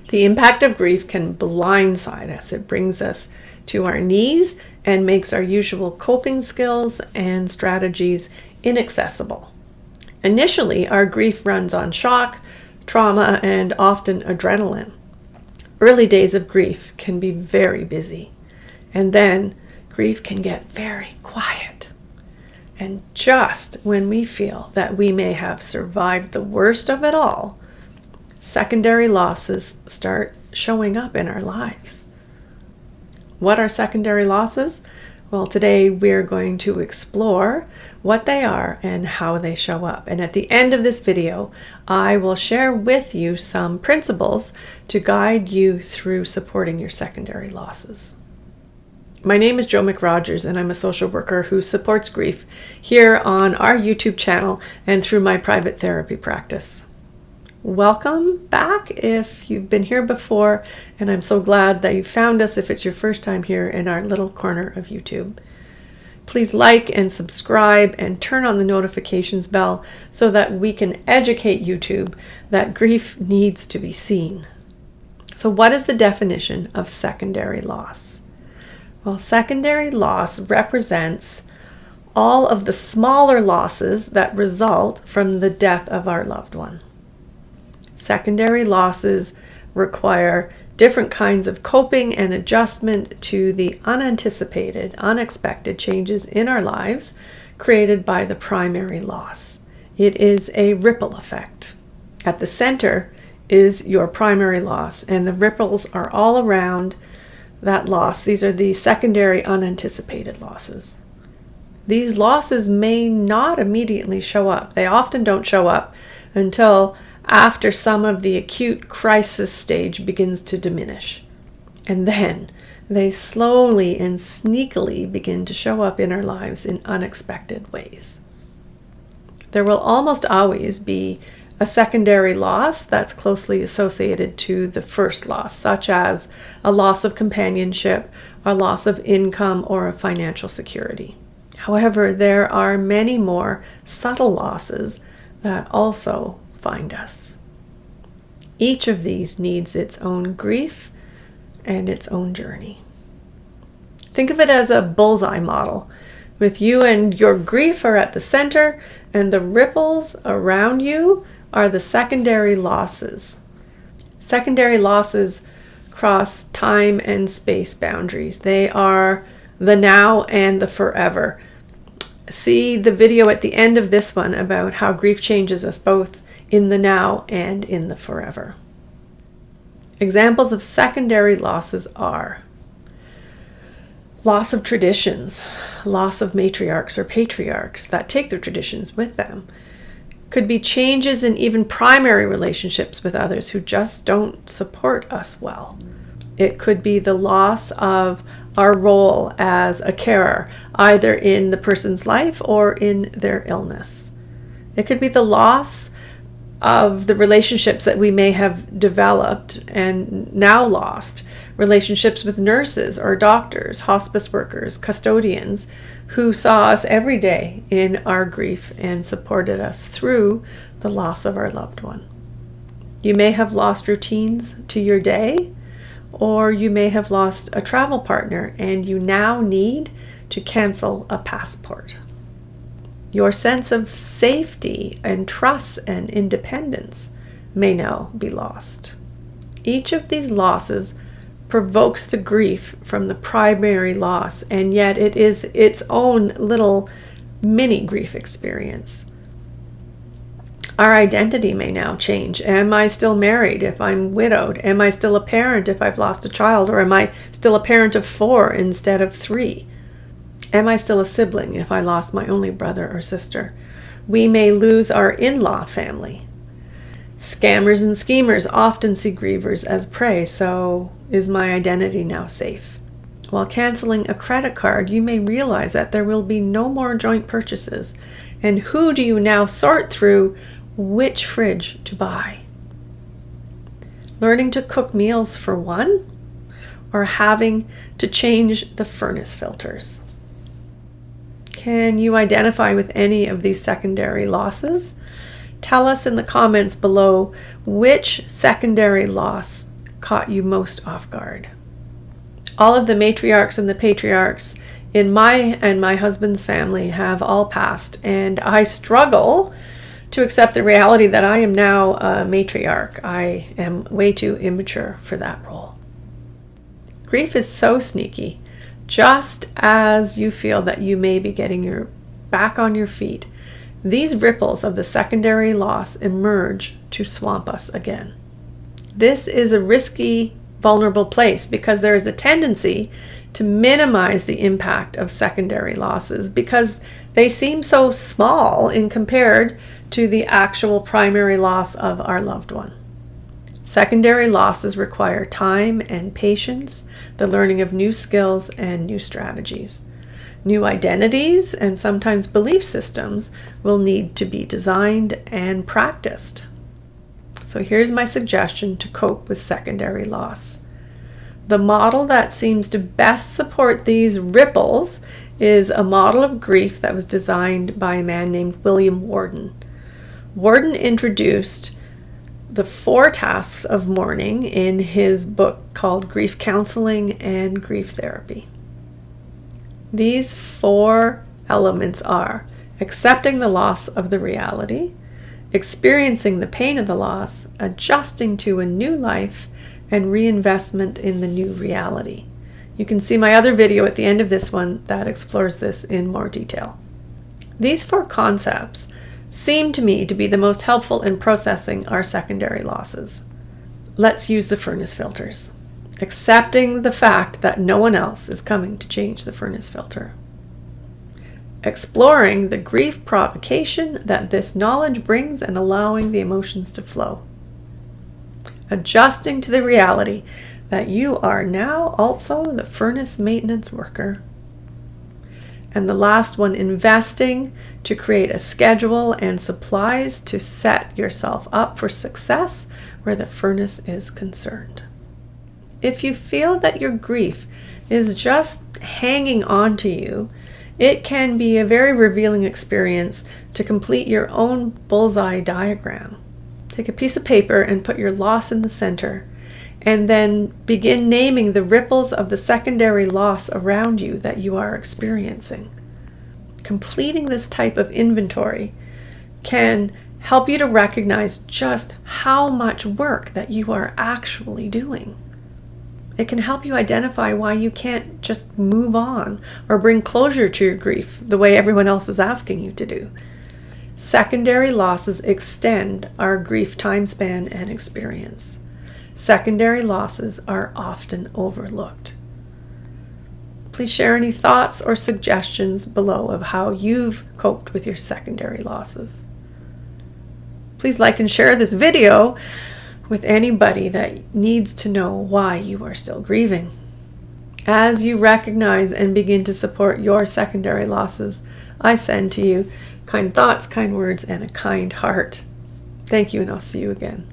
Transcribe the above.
The impact of grief can blindside us. It brings us to our knees and makes our usual coping skills and strategies inaccessible. Initially, our grief runs on shock, trauma, and often adrenaline. Early days of grief can be very busy, and then grief can get very quiet. And just when we feel that we may have survived the worst of it all, secondary losses start showing up in our lives. What are secondary losses? Well, today we're going to explore what they are and how they show up. And at the end of this video, I will share with you some principles to guide you through supporting your secondary losses. My name is Jo McRogers, and I'm a social worker who supports grief here on our YouTube channel and through my private therapy practice. Welcome back if you've been here before, and I'm so glad that you found us if it's your first time here in our little corner of YouTube. Please like and subscribe and turn on the notifications bell so that we can educate YouTube that grief needs to be seen. So what is the definition of secondary loss? Well, secondary loss represents all of the smaller losses that result from the death of our loved one. Secondary losses require different kinds of coping and adjustment to the unanticipated, unexpected changes in our lives created by the primary loss. It is a ripple effect. At the center is your primary loss, and the ripples are all around that loss. These are the secondary unanticipated losses. These losses may not immediately show up. They often don't show up until after some of the acute crisis stage begins to diminish. And then they slowly and sneakily begin to show up in our lives in unexpected ways. There will almost always be a secondary loss that's closely associated to the first loss, such as a loss of companionship, a loss of income, or of financial security. However, there are many more subtle losses that also find us. Each of these needs its own grief and its own journey. Think of it as a bullseye model. With you and your grief are at the center, and the ripples around you are the secondary losses. Secondary losses cross time and space boundaries. They are the now and the forever. See the video at the end of this one about how grief changes us both in the now and in the forever. Examples of secondary losses are loss of traditions, loss of matriarchs or patriarchs that take their traditions with them. Could be changes in even primary relationships with others who just don't support us well. It could be the loss of our role as a carer, either in the person's life or in their illness. It could be the loss of the relationships that we may have developed and now lost. Relationships with nurses or doctors, hospice workers, custodians who saw us every day in our grief and supported us through the loss of our loved one. You may have lost routines to your day, or you may have lost a travel partner and you now need to cancel a passport. Your sense of safety and trust and independence may now be lost. Each of these losses provokes the grief from the primary loss, and yet it is its own little mini grief experience. Our identity may now change. Am I still married if I'm widowed? Am I still a parent if I've lost a child? Or am I still a parent of 4 instead of 3? Am I still a sibling if I lost my only brother or sister? We may lose our in-law family. Scammers and schemers often see grievers as prey, so is my identity now safe? While canceling a credit card, you may realize that there will be no more joint purchases. And who do you now sort through which fridge to buy? Learning to cook meals for one, or having to change the furnace filters? Can you identify with any of these secondary losses? Tell us in the comments below which secondary loss caught you most off guard? All of the matriarchs and the patriarchs in my and my husband's family have all passed, and I struggle to accept the reality that I am now a matriarch. I am way too immature for that role. Grief is so sneaky. Just as you feel that you may be getting your back on your feet, these ripples of the secondary loss emerge to swamp us again. This is a risky, vulnerable place because there is a tendency to minimize the impact of secondary losses because they seem so small in compared to the actual primary loss of our loved one. Secondary losses require time and patience, the learning of new skills and new strategies. New identities and sometimes belief systems will need to be designed and practiced. So here's my suggestion to cope with secondary loss. The model that seems to best support these ripples is a model of grief that was designed by a man named William Worden. Worden introduced the 4 tasks of mourning in his book called Grief Counseling and Grief Therapy. These 4 elements are accepting the loss of the reality, experiencing the pain of the loss, adjusting to a new life, and reinvestment in the new reality. You can see my other video at the end of this one that explores this in more detail. These 4 concepts seem to me to be the most helpful in processing our secondary losses. Let's use the furnace filters. Accepting the fact that no one else is coming to change the furnace filter. Exploring the grief provocation that this knowledge brings and allowing the emotions to flow. Adjusting to the reality that you are now also the furnace maintenance worker. And the last one, investing to create a schedule and supplies to set yourself up for success where the furnace is concerned. If you feel that your grief is just hanging on to you, it can be a very revealing experience to complete your own bullseye diagram. Take a piece of paper and put your loss in the center, and then begin naming the ripples of the secondary loss around you that you are experiencing. Completing this type of inventory can help you to recognize just how much work that you are actually doing. It can help you identify why you can't just move on or bring closure to your grief the way everyone else is asking you to do. Secondary losses extend our grief time span and experience. Secondary losses are often overlooked. Please share any thoughts or suggestions below of how you've coped with your secondary losses. Please like and share this video with anybody that needs to know why you are still grieving. As you recognize and begin to support your secondary losses, I send to you kind thoughts, kind words, and a kind heart. Thank you, and I'll see you again.